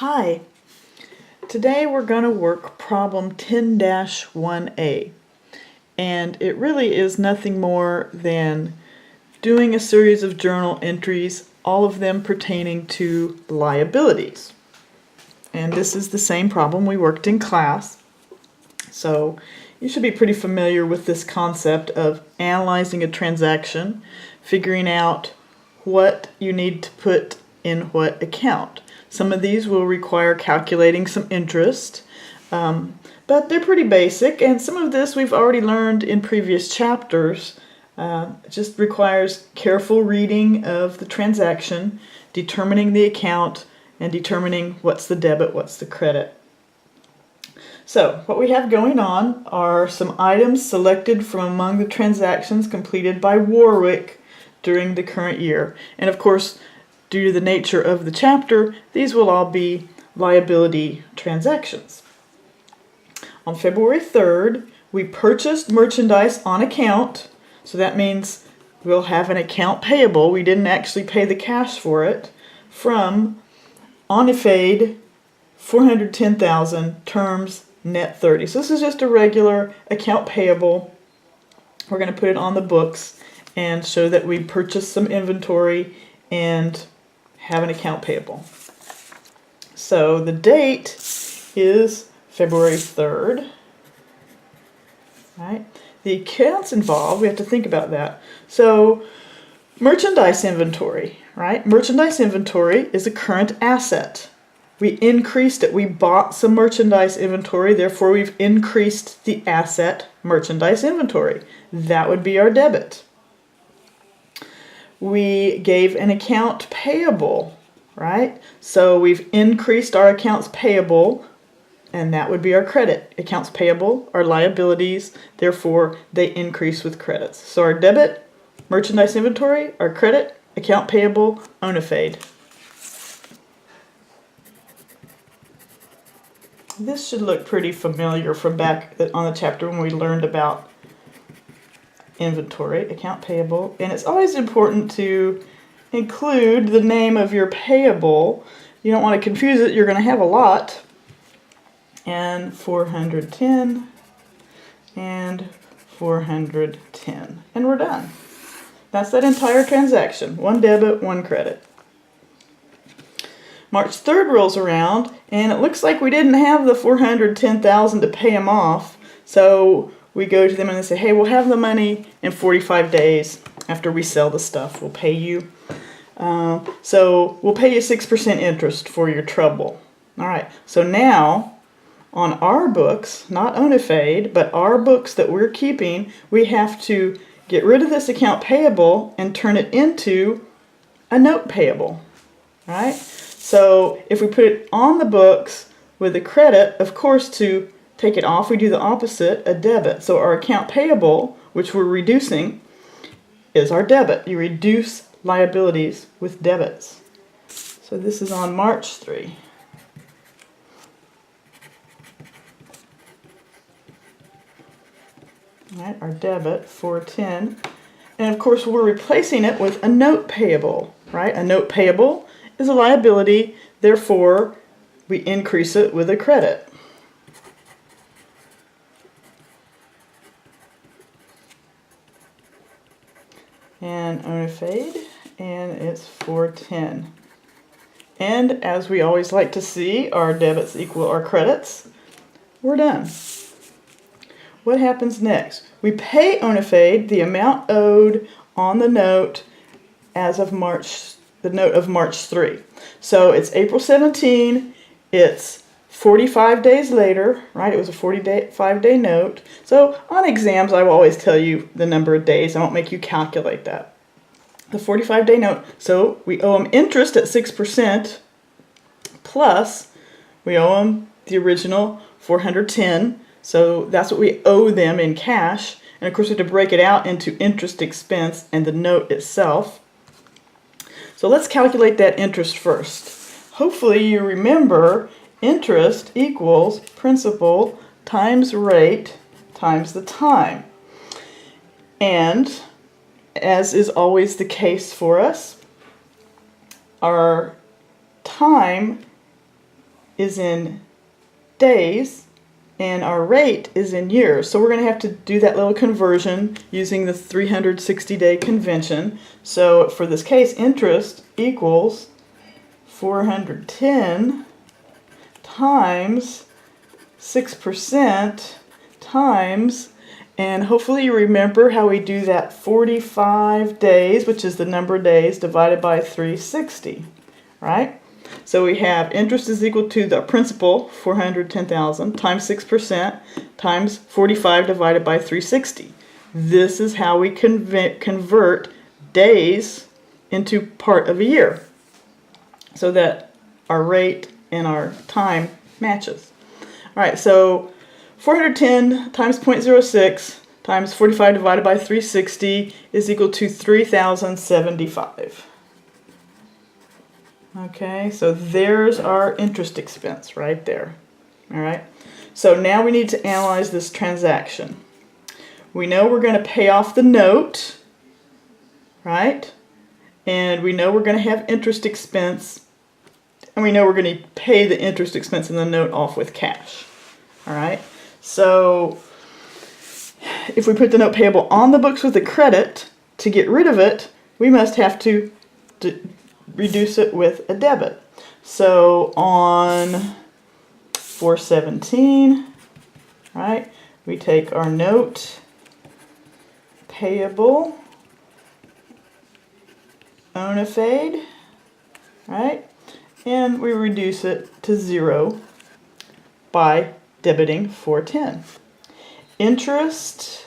Hi, today we're going to work problem 10-1A, and it really is nothing more than doing a series of journal entries, all of them pertaining to liabilities. And this is the same problem we worked in class, so you should be pretty familiar with this concept of analyzing a transaction, figuring out what you need to put in what account. Some of these will require calculating some interest, but they're pretty basic, and some of this we've already learned in previous chapters. It just requires careful reading of the transaction, determining the account, and determining what's the debit, what's the credit. So what we have going on are some items selected from among the transactions completed by Warwick during the current year. And of course, due to the nature of the chapter, these will all be liability transactions. On February 3rd, we purchased merchandise on account, so that means we'll have an account payable. We didn't actually pay the cash for it, from Onifade, 410,000, terms net 30. So this is just a regular account payable. We're going to put it on the books and show that we purchased some inventory and have an account payable. So the date is February 3rd. Right? The accounts involved, we have to think about that. So merchandise inventory, right? Merchandise inventory is a current asset. We increased it. We bought some merchandise inventory, therefore we've increased the asset merchandise inventory. That would be our debit. We gave an account payable, right? So we've increased our accounts payable, and that would be our credit. Accounts payable are liabilities, therefore they increase with credits. So our debit, merchandise inventory, our credit, account payable, Onifade. This should look pretty familiar from back on the chapter when we learned about inventory, account payable, and it's always important to include the name of your payable. You don't want to confuse it. You're going to have a lot. And 410 and 410, and we're done. That's that entire transaction. One debit, one credit. March 3rd rolls around, and it looks like we didn't have the 410,000 to pay them off, so we go to them and they say, hey, we'll have the money in 45 days after we sell the stuff. We'll pay you. So we'll pay you 6% interest for your trouble. All right, so now on our books, not Onifade, but our books that we're keeping, we have to get rid of this account payable and turn it into a note payable. All right, so if we put it on the books with a credit, of course, to take it off, we do the opposite, a debit. So our account payable, which we're reducing, is our debit. You reduce liabilities with debits. So this is on March 3. All right, our debit, 410. And of course, we're replacing it with a note payable, right? A note payable is a liability, therefore we increase it with a credit. And Onifade, and it's 410. And as we always like to see, our debits equal our credits. We're done. What happens next? We pay Onifade the amount owed on the note as of March, the note of March 3. So it's April 17, it's 45 days later, right? It was a 45-day note. So on exams, I will always tell you the number of days. I won't make you calculate that. The 45-day note. So we owe them interest at 6%, plus we owe them the original 410. So that's what we owe them in cash. And of course, we have to break it out into interest expense and the note itself. So let's calculate that interest first. Hopefully you remember interest equals principal times rate times the time. And as is always the case for us, our time is in days and our rate is in years. So we're going to have to do that little conversion using the 360-day convention. So for this case, interest equals 410 times 6% times, and hopefully you remember how we do that 45 days, which is the number of days, divided by 360, right? So we have interest is equal to the principal, 410,000, times 6% times 45 divided by 360. This is how we convert days into part of a year so that our rate and our time matches. All right, so 410 times 0.06 times 45 divided by 360 is equal to 3,075. Okay, so there's our interest expense right there. All right, so now we need to analyze this transaction. We know we're going to pay off the note, right? And we know we're going to have interest expense, and we know we're going to pay the interest expense in the note off with cash. All right, so if we put the note payable on the books with a credit, to get rid of it, we must have to reduce it with a debit. So on 417, right, we take our note payable Onafade, right, and we reduce it to 0 by debiting 410. Interest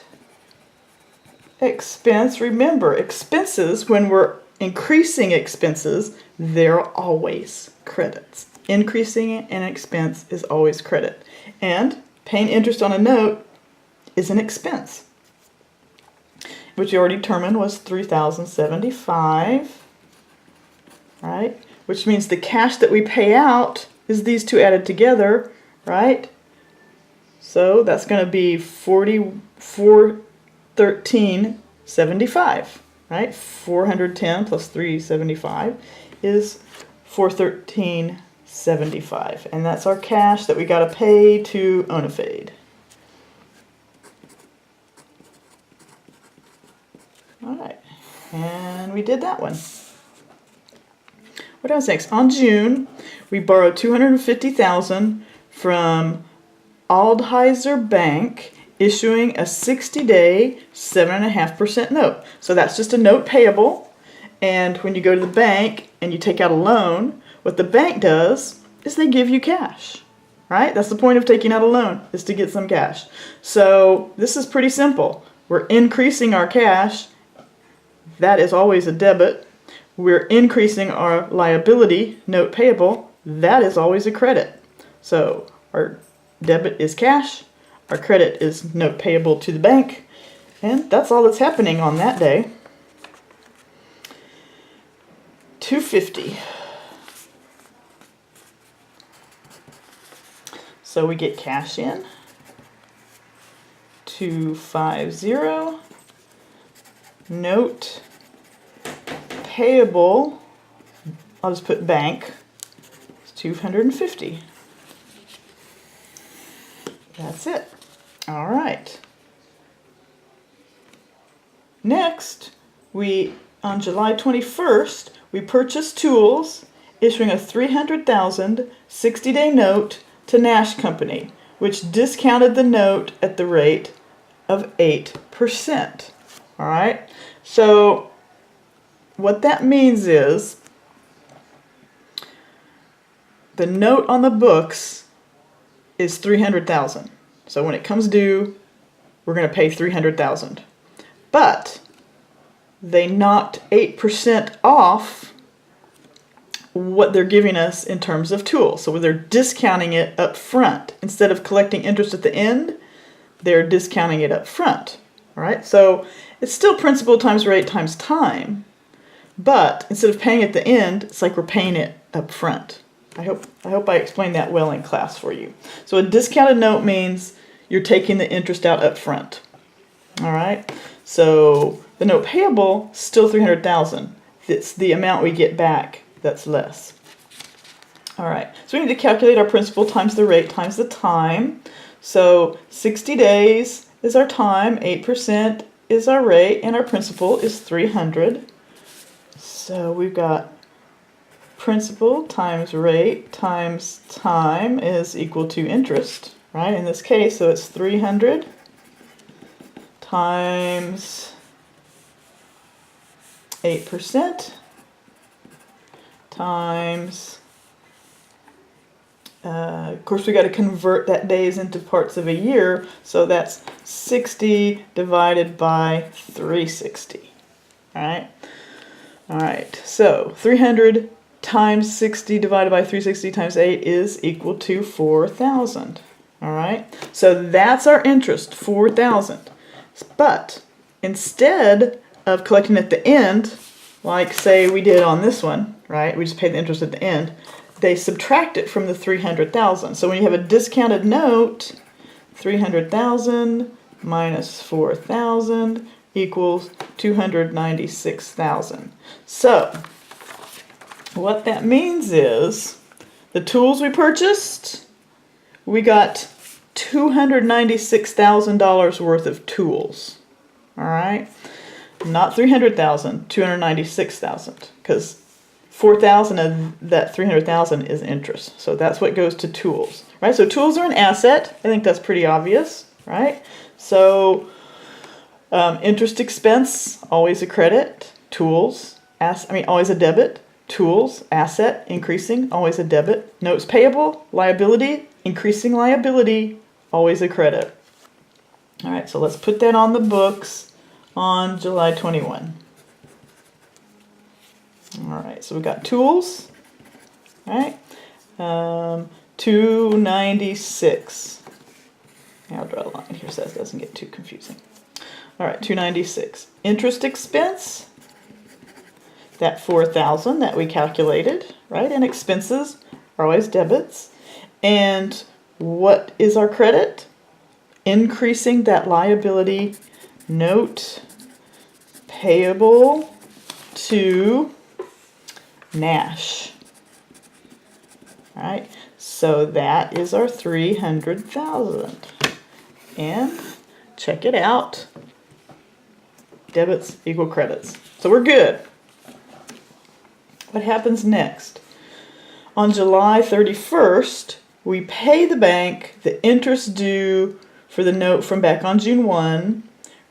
expense, remember, expenses, when we're increasing expenses, they're always credits. Increasing an expense is always credit. And paying interest on a note is an expense, which you already determined was 3,075, right? Which means the cash that we pay out is these two added together, right? So that's going to be 413.75, right? 410 plus 375 is 413.75, and that's our cash that we got to pay to Onafade. All right, and we did that one. What else next? On June, we borrowed $250,000 from Aldheiser Bank, issuing a 60-day 7.5% note. So that's just a note payable, and when you go to the bank and you take out a loan, what the bank does is they give you cash, right? That's the point of taking out a loan, is to get some cash. So this is pretty simple. We're increasing our cash. That is always a debit. We're increasing our liability, note payable. That is always a credit. So our debit is cash, our credit is note payable to the bank, and that's all that's happening on that day. $250. So we get cash in. $250. Note payable, I'll just put bank, it's $250. That's it. All right. Next, on July 21st, we purchased tools, issuing a $300,000 60-day note to Nash Company, which discounted the note at the rate of 8%. All right. So what that means is the note on the books is $300,000. So when it comes due, we're going to pay $300,000. But they knocked 8% off what they're giving us in terms of tools. So they're discounting it up front. Instead of collecting interest at the end, they're discounting it up front. All right? So it's still principal times rate times time. But instead of paying at the end, it's like we're paying it up front. I hope I explained that well in class for you. So a discounted note means you're taking the interest out up front. All right? So the note payable is still $300,000. It's the amount we get back that's less. All right, so we need to calculate our principal times the rate times the time. So 60 days is our time, 8% is our rate, and our principal is 300. So we've got principal times rate times time is equal to interest, right? In this case, so it's 300 times 8% times, of course we got to convert that days into parts of a year, so that's 60 divided by 360, all right, so 300 times 60 divided by 360 times 8 is equal to 4,000, all right, so that's our interest, 4,000, but instead of collecting at the end, like say we did on this one, right, we just paid the interest at the end, they subtract it from the 300,000. So when you have a discounted note, 300,000 minus 4,000 equals 296,000. So what that means is the tools we purchased, we got $296,000 worth of tools. All right, not 300,000, 296,000, because 4,000 of that 300,000 is interest. So that's what goes to tools, right? So tools are an asset. I think that's pretty obvious, right? So interest expense, always a credit. Tools, always a debit. Tools, asset, increasing, always a debit. Notes payable, liability, increasing liability, always a credit. All right, so let's put that on the books on July 21. All right, so we got tools, right? 296. I'll draw a line here so that doesn't get too confusing. All right, 296. Interest expense, that 4,000 that we calculated, right? And expenses are always debits. And what is our credit? Increasing that liability, note payable to Nash. All right, so that is our 300,000. And check it out. Debits equal credits. So we're good. What happens next? On July 31st, we pay the bank the interest due for the note from back on June 1,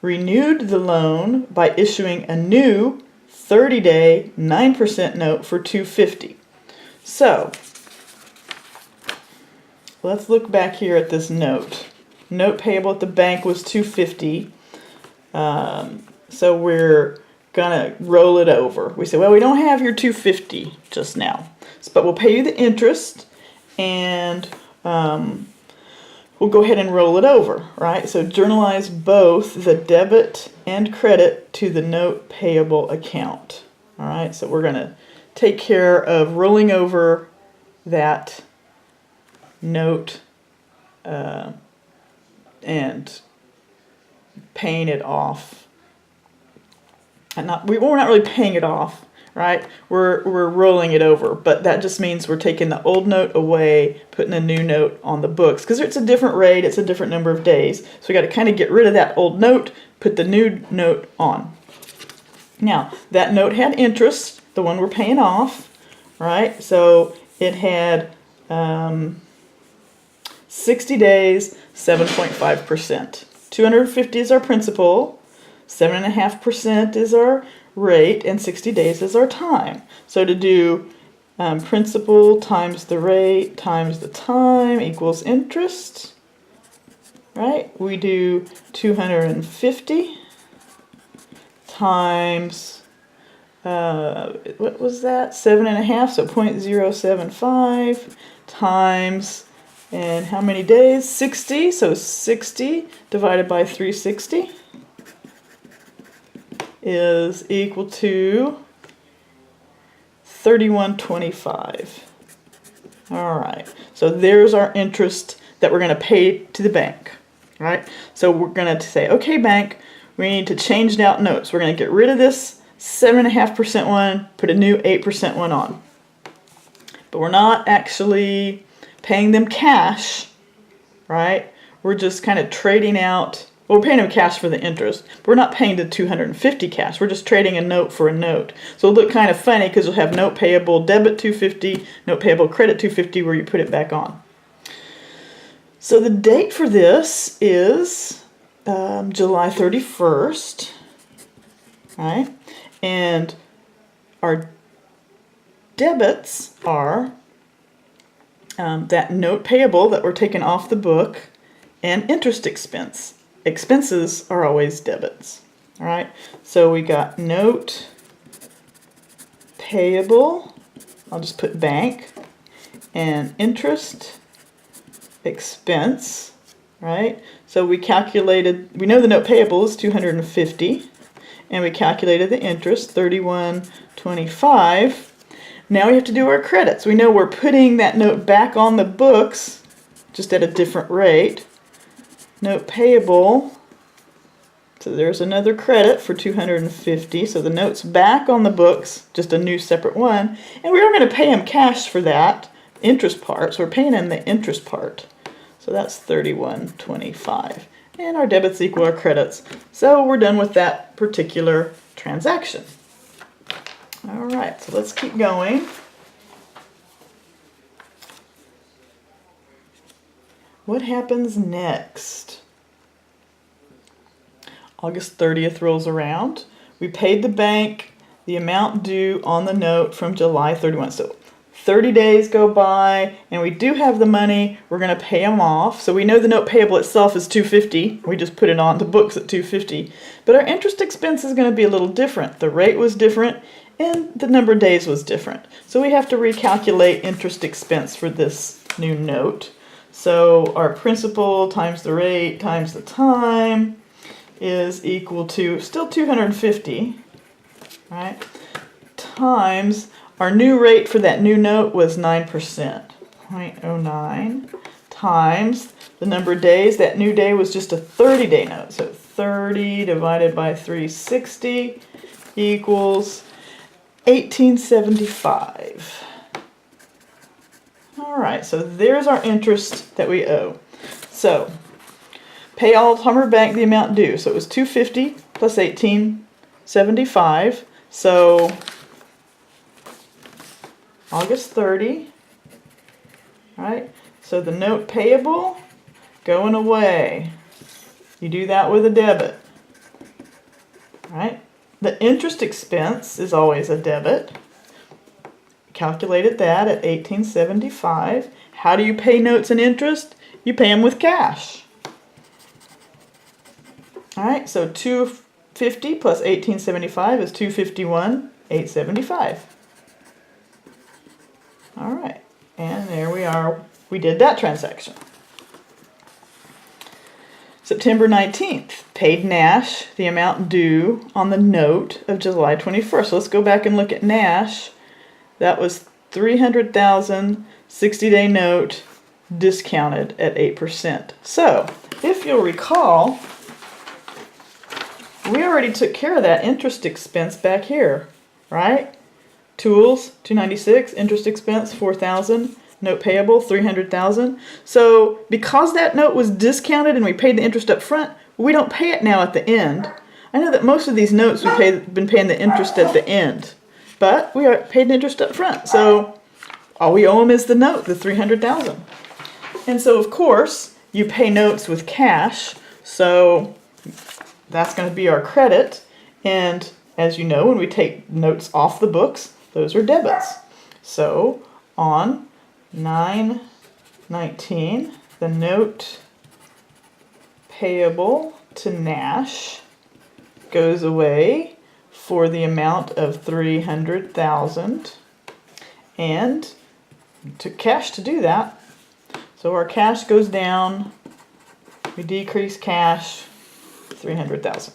renewed the loan by issuing a new 30-day 9% note for $250. So let's look back here at this note. Note payable at the bank was $250. So we're gonna roll it over. We say, well, we don't have your $250 just now, but we'll pay you the interest, and we'll go ahead and roll it over, right? So journalize both the debit and credit to the note payable account. All right, so we're going to take care of rolling over that note and paying it off. And we're not really paying it off, right? We're rolling it over, but that just means we're taking the old note away, putting a new note on the books, because it's a different rate, it's a different number of days. So we got to kind of get rid of that old note, put the new note on. Now, that note had interest, the one we're paying off, right? So it had 60 days, 7.5%. 250 is our principal, 7.5% is our rate, and 60 days is our time. So to do principal times the rate times the time equals interest, right? We do 250 times, what was that? 7.5, so 0.075 times, and how many days? 60, so 60 divided by 360 is equal to 31.25. All right, so there's our interest that we're going to pay to the bank, right? So we're going to say, okay, bank, we need to change out notes. We're going to get rid of this 7.5% one, put a new 8% one on. but we're not actually paying them cash, right? We're just kind of trading out, well, we're paying them cash for the interest, but we're not paying the 250 cash. We're just trading a note for a note. So it'll look kind of funny because you'll have note payable debit 250, note payable credit 250 where you put it back on. So the date for this is July 31st, right? And our debits are that note payable that we're taking off the book and interest expense. Expenses are always debits, all right? So we got note payable, I'll just put bank, and interest expense, right? So we calculated, we know the note payable is 250, and we calculated the interest, 31.25. Now we have to do our credits. We know we're putting that note back on the books, just at a different rate. Note payable, so there's another credit for 250. So the note's back on the books, just a new separate one. And we are going to pay him cash for that interest part, so we're paying him the interest part. So that's 31.25. And our debits equal our credits. So we're done with that particular transaction. All right, so let's keep going. What happens next? August 30th rolls around. We paid the bank the amount due on the note from July 31. So 30 days go by, and we do have the money. We're going to pay them off. So we know the note payable itself is $250. We just put it on the books at $250. But our interest expense is going to be a little different. The rate was different, and the number of days was different. So we have to recalculate interest expense for this new note. So our principal times the rate times the time is equal to still 250, right? Times our new rate for that new note was 9%, 0.09, times the number of days. That new day was just a 30-day note. So 30 divided by 360 equals 1875. All right, so there's our interest that we owe. So pay all Hummer Bank the amount due. So it was 250 plus 1875. So August 30, right? So the note payable going away. You do that with a debit, right? The interest expense is always a debit. Calculated that at 1875. How do you pay notes and interest? You pay them with cash. All right, so 250 plus 1875 is 251,875. All right, and there we are. We did that transaction. September 19th, paid Nash the amount due on the note of July 21st. So let's go back and look at Nash. That was $300,000, 60-day note, discounted at 8%. So, if you'll recall, we already took care of that interest expense back here, right? Tools, $296, interest expense, $4,000, note payable, $300,000. So, because that note was discounted and we paid the interest up front, we don't pay it now at the end. I know that most of these notes we've been paying the interest at the end. But we are paid interest up front, so all we owe them is the note, the $300,000. And so, of course, you pay notes with cash, so that's going to be our credit. And as you know, when we take notes off the books, those are debits. So on 9/19, the note payable to Nash goes away for the amount of $300,000, and we took cash to do that. So our cash goes down, we decrease cash, $300,000.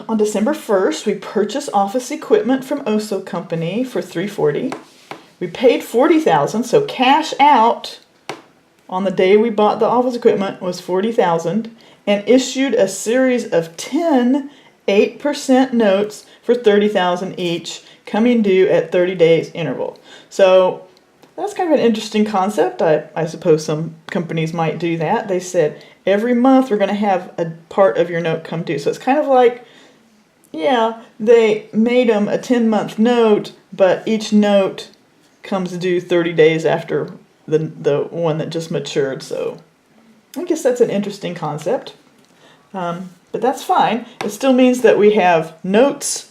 On December 1st, we purchased office equipment from Oso Company for $340. We paid $40,000, so cash out on the day we bought the office equipment was $40,000, and issued a series of 10 8% notes for $30,000 each, coming due at 30 days interval. So that's kind of an interesting concept. I suppose some companies might do that. They said every month we're going to have a part of your note come due. So it's kind of like, yeah, they made them a 10-month note, but each note comes due 30 days after the one that just matured. So I guess that's an interesting concept. But that's fine. It still means that we have notes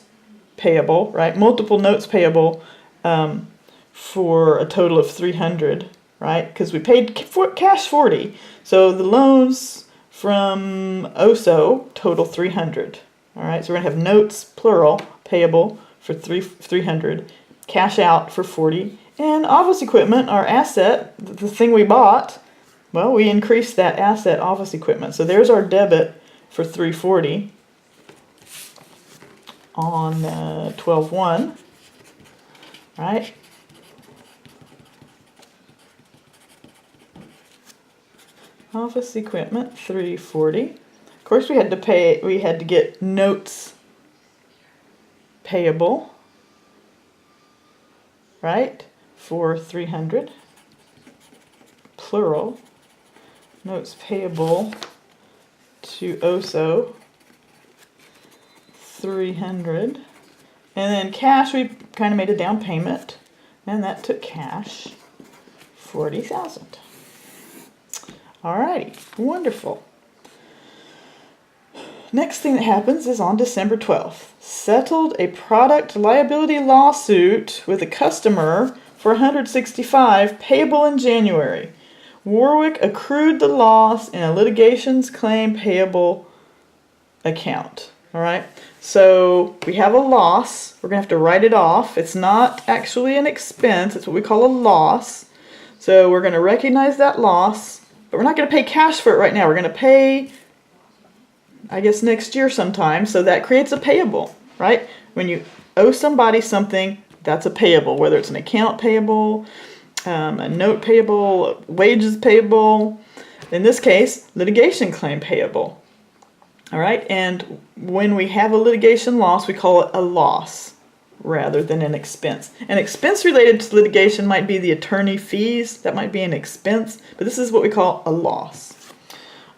payable, right? Multiple notes payable for a total of 300, right? Because we paid cash 40. So the loans from OSO total 300. All right, so we're going to have notes, plural, payable for 300, cash out for 40, and office equipment, our asset, the thing we bought, well, we increased that asset, office equipment. So there's our debit for 340 on 12/1, right? Office equipment 340. Of course, we had to get notes payable, right, for 300, plural. Notes payable to OSO 300, and then cash, we kind of made a down payment, and that took cash 40,000. Alrighty, wonderful. Next thing that happens is on December 12th, settled a product liability lawsuit with a customer for $165 payable in January. Warwick accrued the loss in a litigations claim payable account. All right, so we have a loss. We're going to have to write it off. It's not actually an expense. It's what we call a loss. So we're going to recognize that loss, but we're not going to pay cash for it right now. We're going to pay, I guess, next year sometime. So that creates a payable, right? When you owe somebody something, that's a payable, whether it's an account payable, a note payable, wages payable. In this case, litigation claim payable. All right, and when we have a litigation loss, we call it a loss rather than an expense. An expense related to litigation might be the attorney fees. That might be an expense, but this is what we call a loss.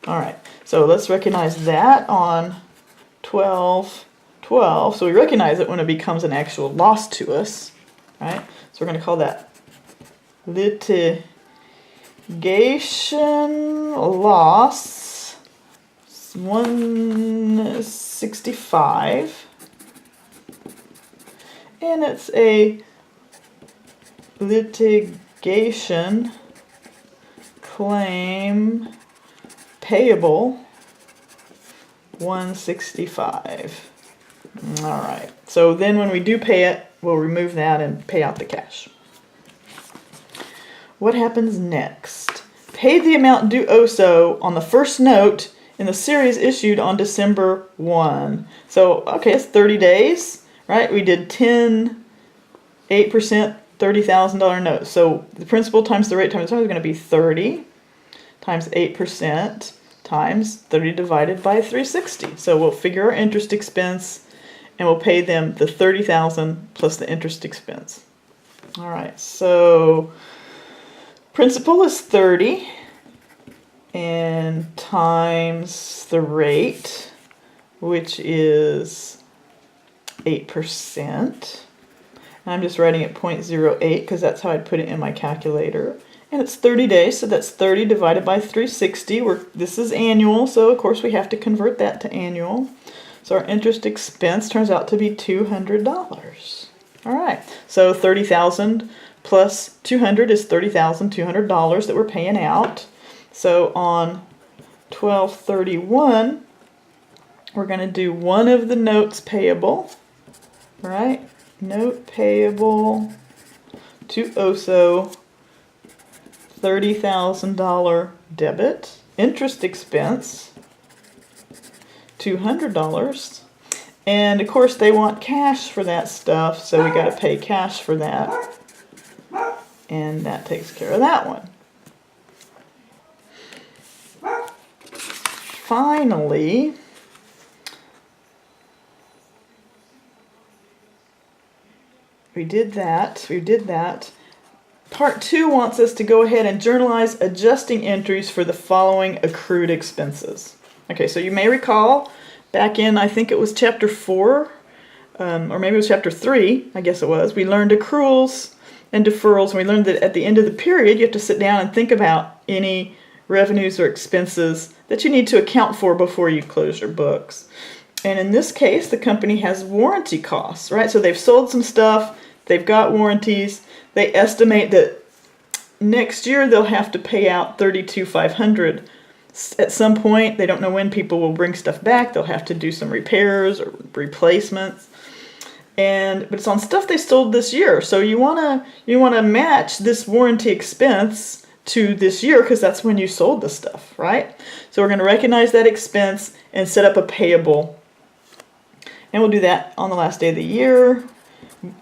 All right, so let's recognize that on 12/12. So we recognize it when it becomes an actual loss to us, right? So we're going to call that litigation loss 165, and it's a litigation claim payable 165. All right, so then when we do pay it, we'll remove that and pay out the cash. What happens next? Pay the amount due OSO on the first note in the series issued on December 1. So, okay, it's 30 days, right? We did 8%, $30,000 notes. So the principal times the rate times the time is going to be 30 times 8% times 30 divided by 360. So we'll figure our interest expense, and we'll pay them the $30,000 plus the interest expense. All right, so principal is 30 and times the rate, which is 8%. I'm just writing it 0.08 because that's how I'd put it in my calculator. And it's 30 days, so that's 30 divided by 360. This is annual, so of course we have to convert that to annual. So our interest expense turns out to be $200. All right, so 30,000 plus 200 is $30,200 that we're paying out. So on 12/31, we're going to do one of the notes payable, right? Note payable to OSO, $30,000 debit. Interest expense, $200. And of course they want cash for that stuff, so we got to pay cash for that. And that takes care of that one. Finally, We did that. We did that. Part 2 wants us to go ahead and journalize adjusting entries for the following accrued expenses. Okay, so you may recall back in, I think it was chapter 4, or maybe it was chapter 3, I guess it was, we learned accruals and deferrals, and we learned that at the end of the period you have to sit down and think about any revenues or expenses that you need to account for before you close your books. And in this case, the company has warranty costs, right? So they've sold some stuff, they've got warranties, they estimate that next year they'll have to pay out $32,500 at some point. They don't know when people will bring stuff back. They'll have to do some repairs or replacements. But it's on stuff they sold this year. So you wanna match this warranty expense to this year because that's when you sold the stuff, right? So we're going to recognize that expense and set up a payable. And we'll do that on the last day of the year.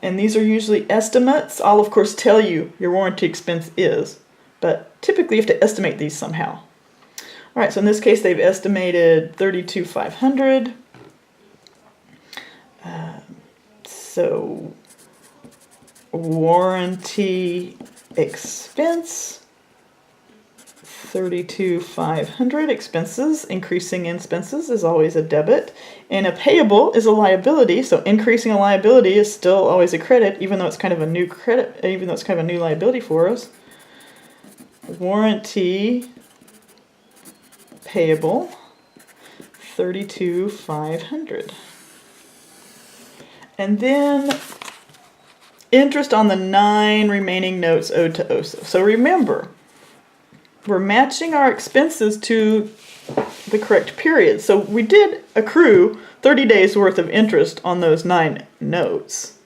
And these are usually estimates. I'll of course tell you your warranty expense is, but typically you have to estimate these somehow. All right, so in this case they've estimated $32,500. So warranty expense, $32,500. Expenses, increasing expenses is always a debit, and a payable is a liability. So increasing a liability is still always a credit, even though it's kind of a new credit, even though it's kind of a new liability for us. Warranty payable, $32,500. And then interest on the 9 remaining notes owed to OSA. So remember, we're matching our expenses to the correct period. So we did accrue 30 days worth of interest on those 9 notes,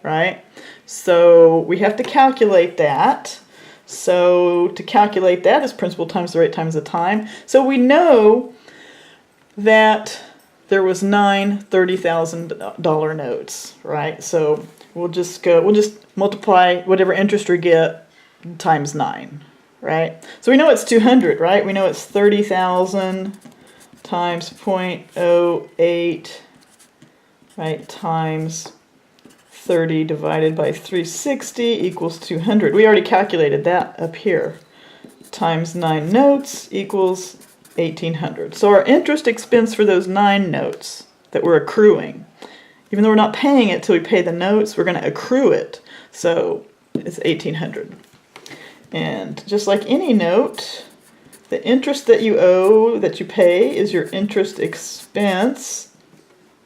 right? So we have to calculate that. So to calculate that is principal times the rate times the time. So we know that there was 9 $30,000 notes, right? So we'll just multiply whatever interest we get times 9, right? So we know it's 200, right? We know it's 30,000 times 0.08, right? Times 30 divided by 360 equals 200. We already calculated that up here. Times 9 notes equals 1,800. So our interest expense for those 9 notes that we're accruing, even though we're not paying it till we pay the notes, we're going to accrue it. So it's 1,800. And just like any note, the interest that you owe, that you pay, is your interest expense.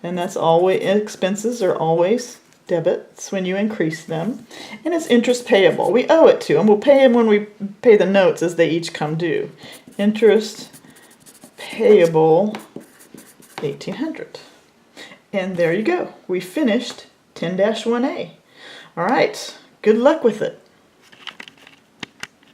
And that's always, expenses are always debits when you increase them. And it's interest payable. We owe it to them. We'll pay them when we pay the notes as they each come due. Interest payable, 1,800. And there you go. We finished 10-1A. All right. Good luck with it.